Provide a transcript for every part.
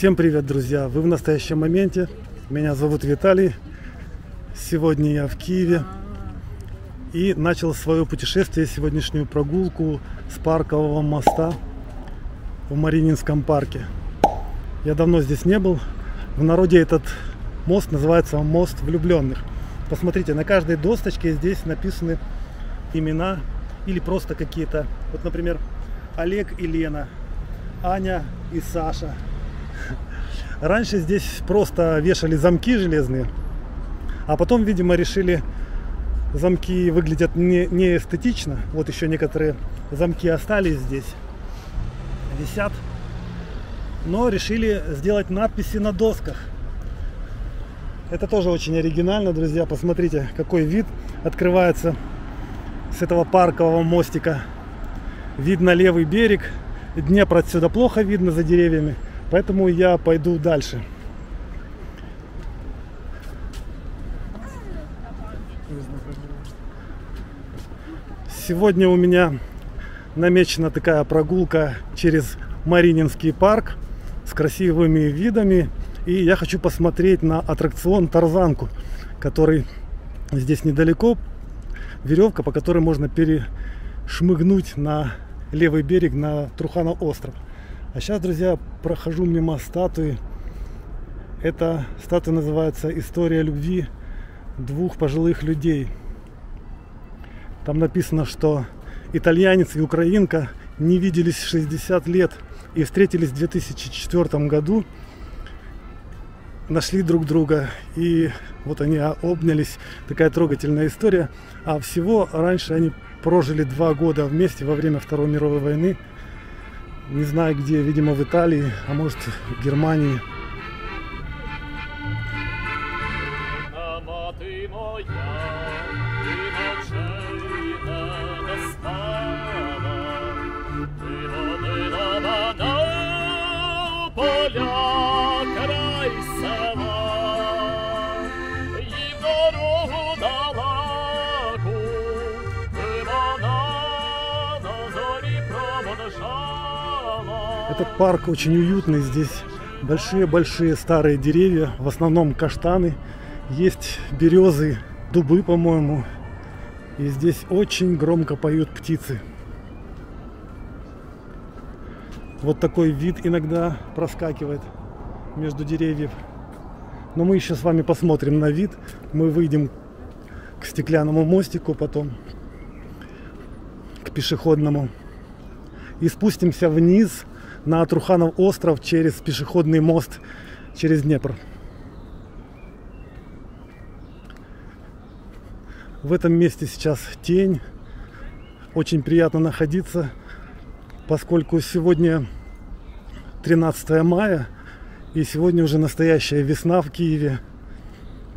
Всем привет, друзья! Вы в настоящем моменте. Меня зовут Виталий. Сегодня я в Киеве и начал свое путешествие, сегодняшнюю прогулку с Паркового моста в Марининском парке. Я давно здесь не был. В народе этот мост называется мост влюбленных. Посмотрите, на каждой досточке здесь написаны имена или просто какие-то. Вот, например, Олег и Лена, Аня и Саша. Раньше здесь просто вешали замки железные, а потом, видимо, решили, замки выглядят не эстетично. Вот еще некоторые замки остались здесь, висят, но решили сделать надписи на досках. Это тоже очень оригинально, друзья. Посмотрите, какой вид открывается с этого паркового мостика. Видно левый берег. Днепр отсюда плохо видно за деревьями, поэтому я пойду дальше. Сегодня у меня намечена такая прогулка через Марининский парк с красивыми видами. И я хочу посмотреть на аттракцион Тарзанку, который здесь недалеко. Веревка, по которой можно перешмыгнуть на левый берег, на Труханов остров. А сейчас, друзья, прохожу мимо статуи. Эта статуя называется «История любви двух пожилых людей». Там написано, что итальянец и украинка не виделись 60 лет и встретились в 2004 году. Нашли друг друга, и вот они обнялись. Такая трогательная история. А всего раньше они прожили 2 года вместе во время Второй мировой войны. Не знаю где, видимо в Италии, а может в Германии. Этот парк очень уютный, здесь большие-большие старые деревья, в основном каштаны, есть березы, дубы, по-моему, и здесь очень громко поют птицы. Вот такой вид иногда проскакивает между деревьев. Но мы еще с вами посмотрим на вид, мы выйдем к стеклянному мостику, потом к пешеходному и спустимся вниз на Труханов остров через пешеходный мост через Днепр. В этом месте сейчас тень. Очень приятно находиться, поскольку сегодня 13 мая и сегодня уже настоящая весна в Киеве.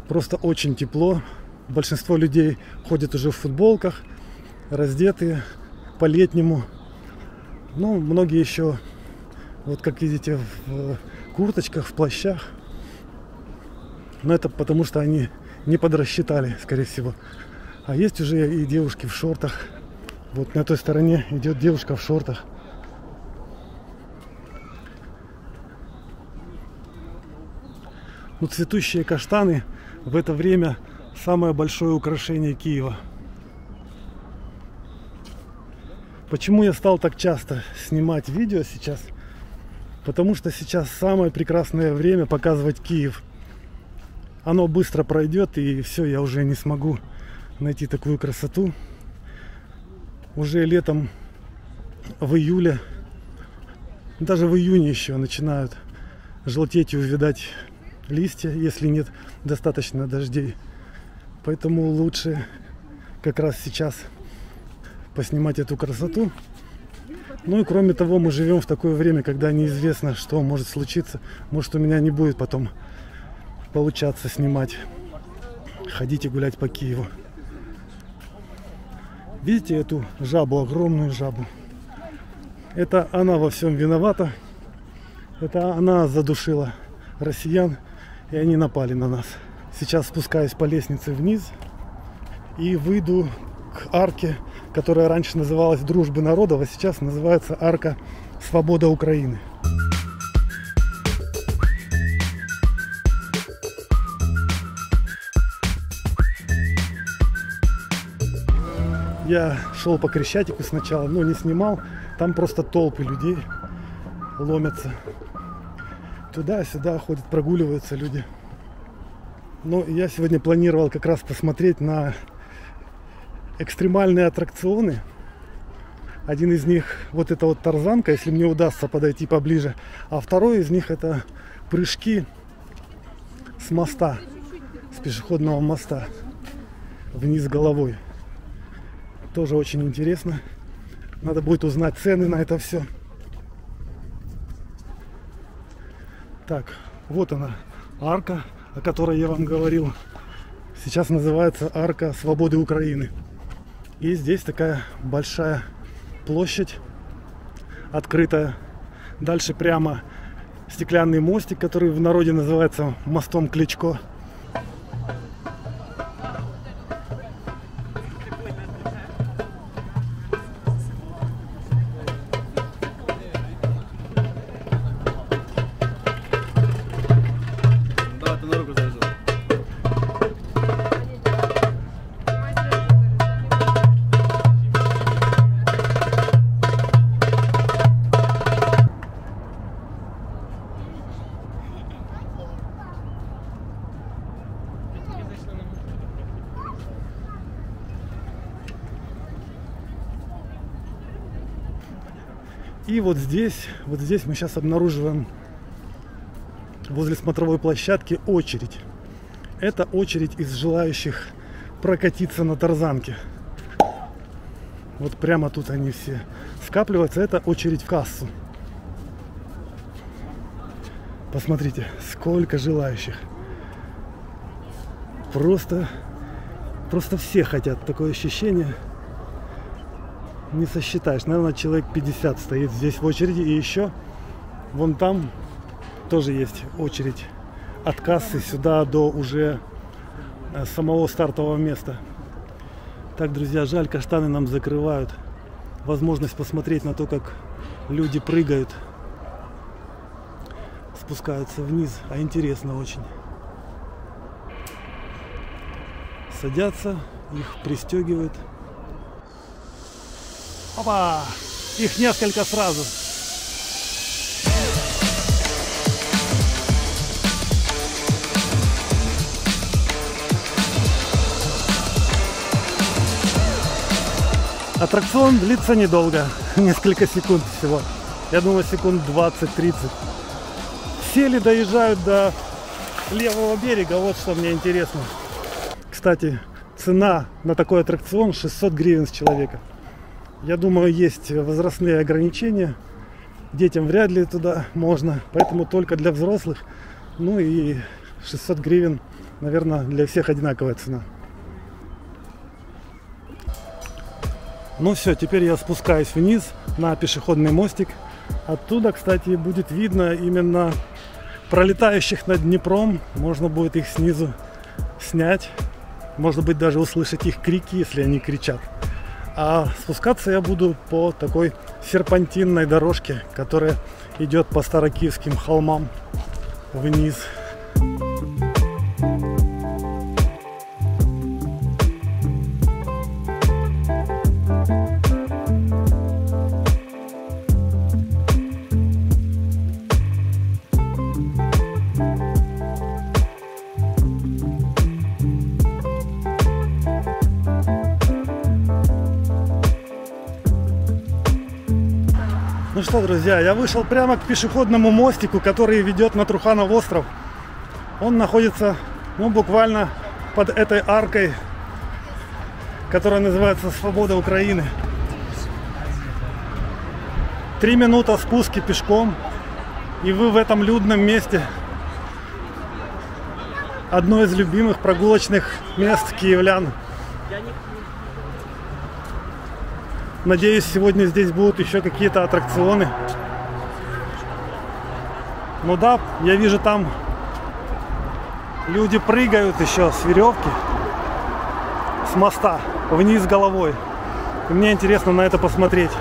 Просто очень тепло. Большинство людей ходят уже в футболках, раздетые по-летнему. Ну, многие еще, вот как видите, в курточках, в плащах. Но это потому, что они не подрасчитали, скорее всего. А есть уже и девушки в шортах. Вот на той стороне идет девушка в шортах. Ну, цветущие каштаны в это время самое большое украшение Киева. Почему я стал так часто снимать видео сейчас? Потому что сейчас самое прекрасное время показывать Киев. Оно быстро пройдет, и все, я уже не смогу найти такую красоту. Уже летом, в июле, даже в июне еще начинают желтеть и увядать листья, если нет достаточно дождей. Поэтому лучше как раз сейчас поснимать эту красоту. Ну и кроме того, мы живем в такое время, когда неизвестно, что может случиться. Может, у меня не будет потом получаться снимать, ходить и гулять по Киеву. Видите эту жабу, огромную жабу? Это она во всем виновата. Это она задушила россиян, и они напали на нас. Сейчас спускаюсь по лестнице вниз и выйду к арке, которая раньше называлась «Дружбы народов», а сейчас называется арка «Свобода Украины». Я шел по Крещатику сначала, но не снимал. Там просто толпы людей ломятся. Туда-сюда ходят, прогуливаются люди. Но я сегодня планировал как раз посмотреть на экстремальные аттракционы. Один из них вот это вот тарзанка, если мне удастся подойти поближе. А второй из них это прыжки с моста, с пешеходного моста вниз головой. Тоже очень интересно. Надо будет узнать цены на это все. Так, вот она, арка, о которой я вам говорил. Сейчас называется Арка Свободы Украины. И здесь такая большая площадь открытая. Дальше прямо стеклянный мостик, который в народе называется мостом Кличко. И вот здесь мы сейчас обнаруживаем возле смотровой площадки очередь. Это очередь из желающих прокатиться на тарзанке. Вот прямо тут они все скапливаются. Это очередь в кассу. Посмотрите, сколько желающих. Просто все хотят. Такое ощущение. Не сосчитаешь. Наверное, человек 50 стоит здесь в очереди. И еще вон там тоже есть очередь от кассы сюда до уже самого стартового места. Так, друзья, жаль, каштаны нам закрывают возможность посмотреть на то, как люди прыгают, спускаются вниз. А интересно очень. Садятся, их пристегивают. Опа! Их несколько сразу. Аттракцион длится недолго, несколько секунд всего. Я думаю, секунд 20-30. Сели, доезжают до левого берега, вот что мне интересно. Кстати, цена на такой аттракцион 600 гривен с человека. Я думаю, есть возрастные ограничения. Детям вряд ли туда можно, поэтому только для взрослых. Ну и 600 гривен, наверное, для всех одинаковая цена. Ну все, теперь я спускаюсь вниз на пешеходный мостик. Оттуда, кстати, будет видно именно пролетающих над Днепром. Можно будет их снизу снять. Можно быть даже услышать их крики, если они кричат. А спускаться я буду по такой серпантинной дорожке, которая идет по Старокиевским холмам вниз. Ну что, друзья, я вышел прямо к пешеходному мостику, который ведет на Труханов остров. Он находится, ну, буквально под этой аркой, которая называется «Свобода Украины». 3 минуты спуски пешком, и вы в этом людном месте. Одно из любимых прогулочных мест киевлян. Надеюсь, сегодня здесь будут еще какие-то аттракционы. Ну да, я вижу, там люди прыгают еще с веревки, с моста вниз головой. И мне интересно на это посмотреть.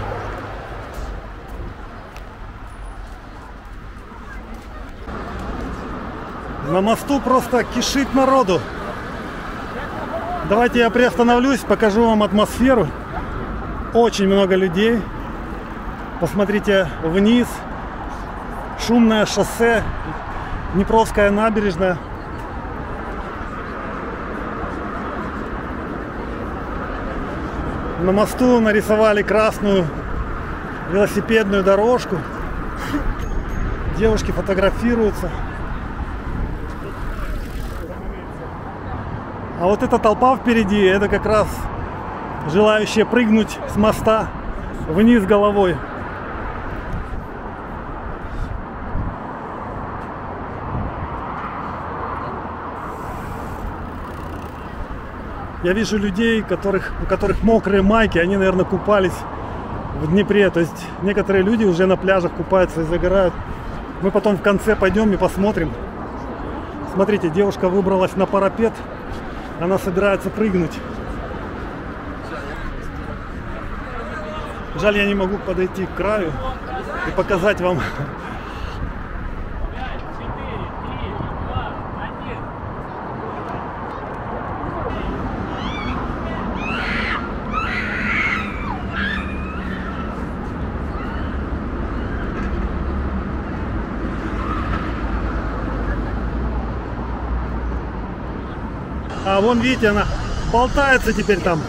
На мосту просто кишит народу. Давайте я приостановлюсь, покажу вам атмосферу. Очень много людей. Посмотрите вниз. Шумное шоссе. Днепровская набережная. На мосту нарисовали красную велосипедную дорожку. Девушки фотографируются. А вот эта толпа впереди, это как раз желающие прыгнуть с моста вниз головой. Я вижу людей, у которых мокрые майки, они, наверное, купались в Днепре. То есть некоторые люди уже на пляжах купаются и загорают. Мы потом в конце пойдем и посмотрим. Смотрите, девушка выбралась на парапет. Она собирается прыгнуть. Жаль, я не могу подойти к краю и показать вам. А вон, видите, она болтается теперь там.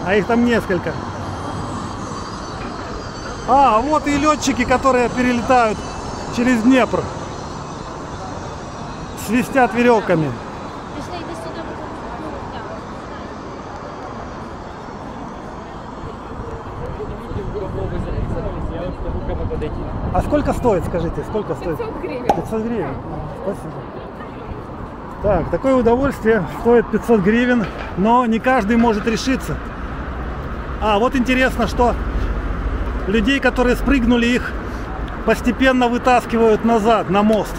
А их там несколько. А, вот и летчики, которые перелетают через Днепр. Свистят веревками. А сколько стоит, скажите, сколько стоит? 500 гривен. 500 гривен. Спасибо. Так, такое удовольствие стоит 500 гривен, но не каждый может решиться. А вот интересно, что людей, которые спрыгнули, их постепенно вытаскивают назад, на мост.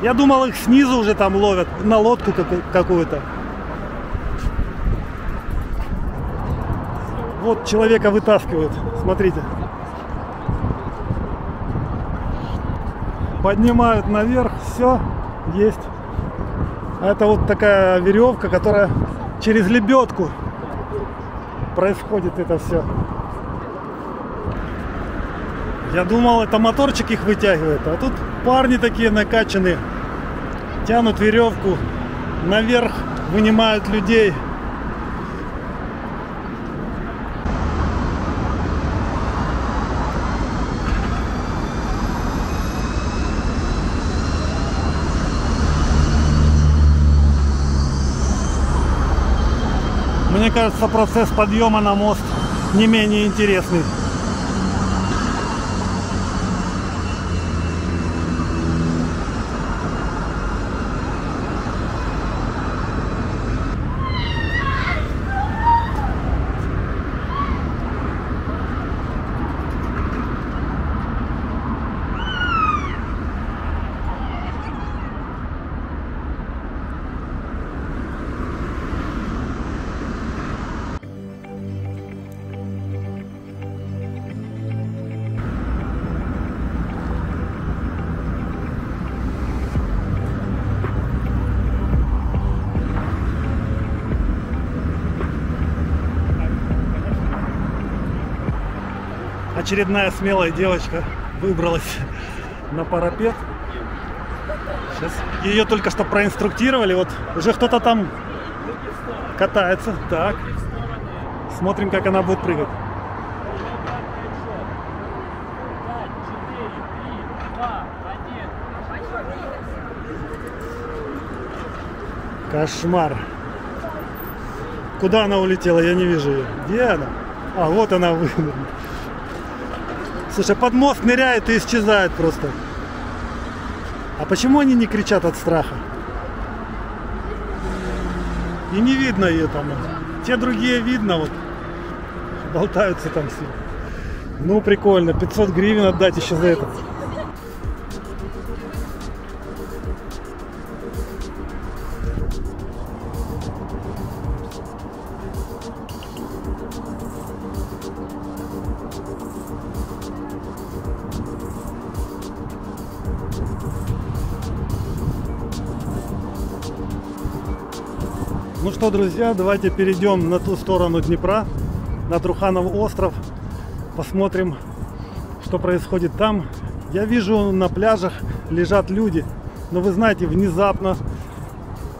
Я думал, их снизу уже там ловят, на лодку какую-то. Вот человека вытаскивают, смотрите. Поднимают наверх, все, есть. А это вот такая веревка, которая через лебедку происходит это все. Я думал, это моторчик их вытягивает, а тут парни такие накачанные, тянут веревку наверх, вынимают людей. Мне кажется, процесс подъема на мост не менее интересный. Очередная смелая девочка выбралась на парапет. Сейчас ее только что проинструктировали. Вот уже кто-то там катается. Так. Смотрим, как она будет прыгать. Кошмар. Куда она улетела? Я не вижу ее. Где она? А, вот она вынырнула. Слушай, под мост ныряет и исчезает просто. А почему они не кричат от страха? И не видно ее там. Те другие видно, вот. Болтаются там все. Ну, прикольно. 500 гривен отдать еще за это. Ну что, друзья, давайте перейдем на ту сторону Днепра, на Труханов остров. Посмотрим, что происходит там. Я вижу, на пляжах лежат люди. Но вы знаете, внезапно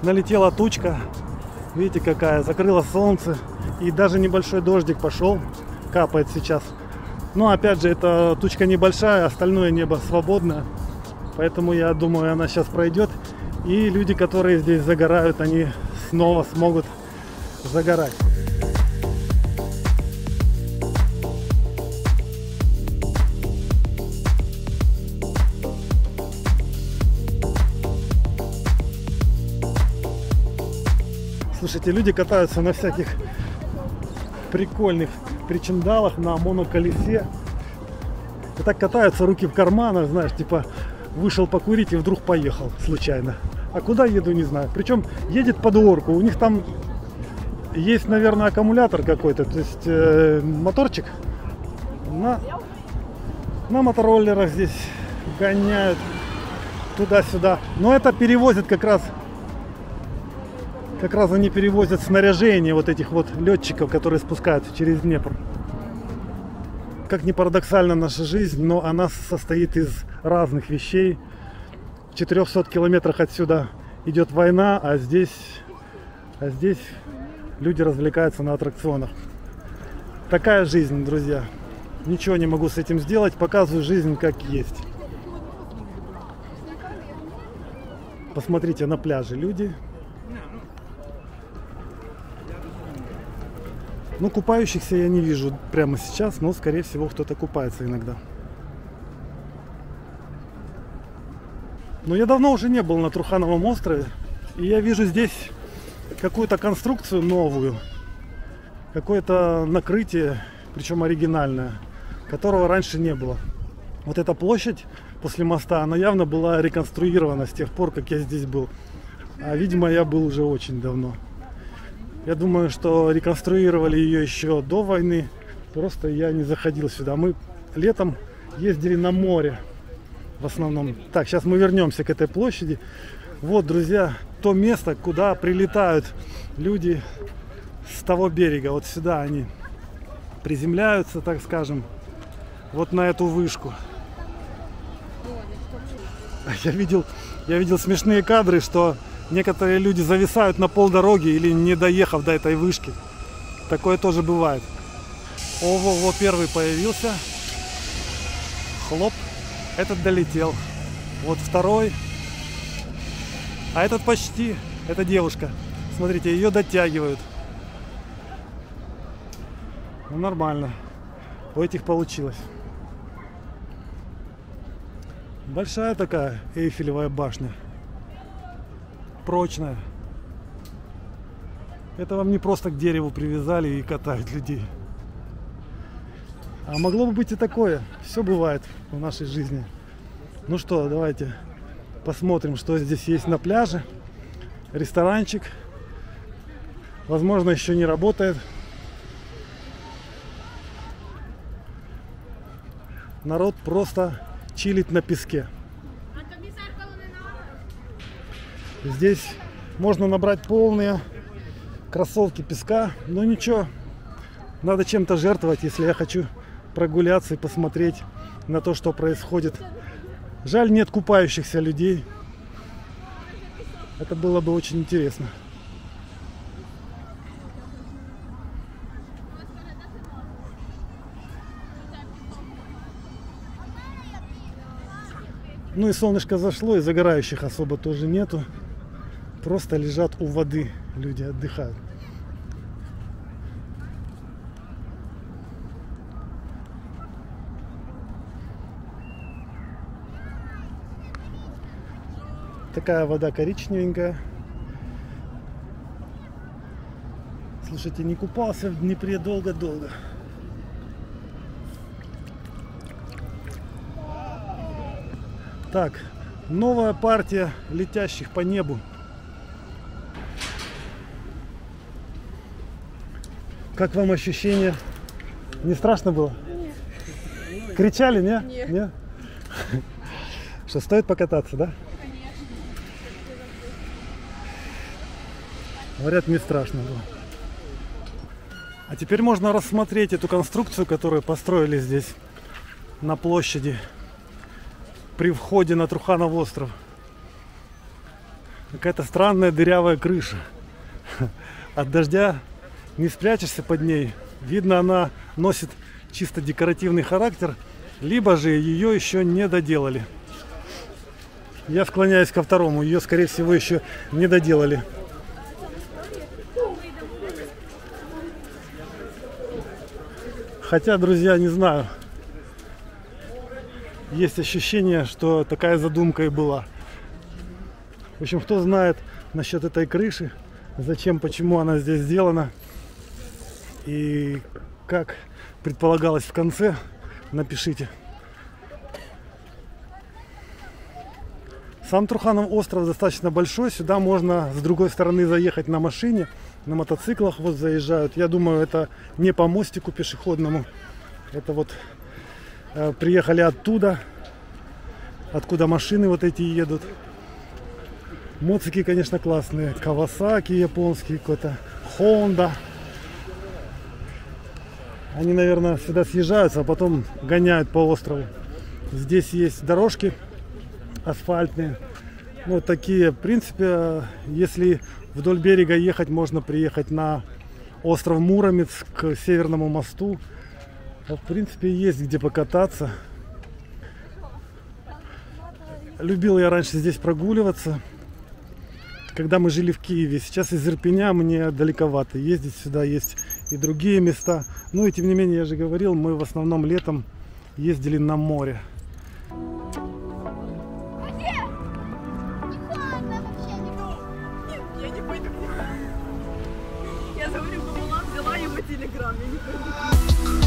налетела тучка. Видите, какая, закрыло солнце. И даже небольшой дождик пошел, капает сейчас. Но опять же, эта тучка небольшая, остальное небо свободное. Поэтому я думаю, она сейчас пройдет. И люди, которые здесь загорают, они снова смогут загорать. Слушайте, люди катаются на всяких прикольных причиндалах, на моноколесе. И так катаются, руки в карманах, знаешь, типа вышел покурить и вдруг поехал случайно. А куда еду, не знаю. Причем едет под горку. У них там есть, наверное, аккумулятор какой-то, то есть моторчик. На мотороллерах здесь гоняют туда-сюда. Но это перевозят как раз они перевозят снаряжение вот этих вот летчиков, которые спускаются через Днепр. Как ни парадоксально наша жизнь, но она состоит из разных вещей. В 400 километрах отсюда идет война, а здесь люди развлекаются на аттракционах. Такая жизнь, друзья. Ничего не могу с этим сделать, показываю жизнь как есть. Посмотрите, на пляже люди. Ну, купающихся я не вижу прямо сейчас, но, скорее всего, кто-то купается иногда. Но я давно уже не был на Трухановом острове, и я вижу здесь какую-то конструкцию новую, какое-то накрытие, причем оригинальное, которого раньше не было. Вот эта площадь после моста, она явно была реконструирована с тех пор, как я здесь был. А, видимо, я был уже очень давно. Я думаю, что реконструировали ее еще до войны. Просто я не заходил сюда. Мы летом ездили на море в основном. Так, сейчас мы вернемся к этой площади. Вот, друзья, то место, куда прилетают люди с того берега. Вот сюда они приземляются, так скажем, вот на эту вышку. Я видел смешные кадры, что некоторые люди зависают на полдороги или не доехав до этой вышки. Такое тоже бывает. Ого, первый появился. Хлоп. Этот долетел. Вот второй. А этот почти. Это девушка. Смотрите, ее дотягивают. Ну, нормально. У этих получилось. Большая такая Эйфелевая башня. Прочная. Это вам не просто к дереву привязали и катают людей. А могло бы быть и такое. Все бывает в нашей жизни. Ну что, давайте посмотрим, что здесь есть на пляже. Ресторанчик. Возможно, еще не работает. Народ просто чилит на песке. Здесь можно набрать полные кроссовки песка, но ничего, надо чем-то жертвовать, если я хочу прогуляться и посмотреть на то, что происходит. Жаль, нет купающихся людей. Это было бы очень интересно. Ну и солнышко зашло, и загорающих особо тоже нету. Просто лежат у воды, люди отдыхают. Такая вода коричневенькая. Слушайте, не купался в Днепре долго-долго. Так, новая партия летящих по небу. Как вам ощущение? Не страшно было? Нет. Кричали, не? Нет. Нет? Что, стоит покататься, да? Говорят, не страшно было. А теперь можно рассмотреть эту конструкцию, которую построили здесь на площади при входе на Труханов остров. Какая-то странная дырявая крыша. От дождя не спрячешься под ней. Видно, она носит чисто декоративный характер, либо же ее еще не доделали. Я склоняюсь ко второму. Ее, скорее всего, еще не доделали. Хотя, друзья, не знаю. Есть ощущение, что такая задумка и была. В общем, кто знает насчет этой крыши, зачем, почему она здесь сделана и как предполагалось в конце, напишите. Сам Труханов остров достаточно большой. Сюда можно с другой стороны заехать на машине, на мотоциклах вот заезжают. Я думаю, это не по мостику пешеходному. Это вот приехали оттуда, откуда машины вот эти едут. Моцики, конечно, классные. Кавасаки японские, какой-то Honda. Они, наверное, сюда съезжаются, а потом гоняют по острову. Здесь есть дорожки асфальтные. Вот такие. В принципе, если вдоль берега ехать, можно приехать на остров Муромец к Северному мосту. В принципе, есть где покататься. Любил я раньше здесь прогуливаться, когда мы жили в Киеве. Сейчас из Ирпеня мне далековато ездить. Сюда есть и другие места. Ну и тем не менее, я же говорил, мы в основном летом ездили на море. Я не пойду к нему. Я говорю, мама взяла его телеграм, я не пойду.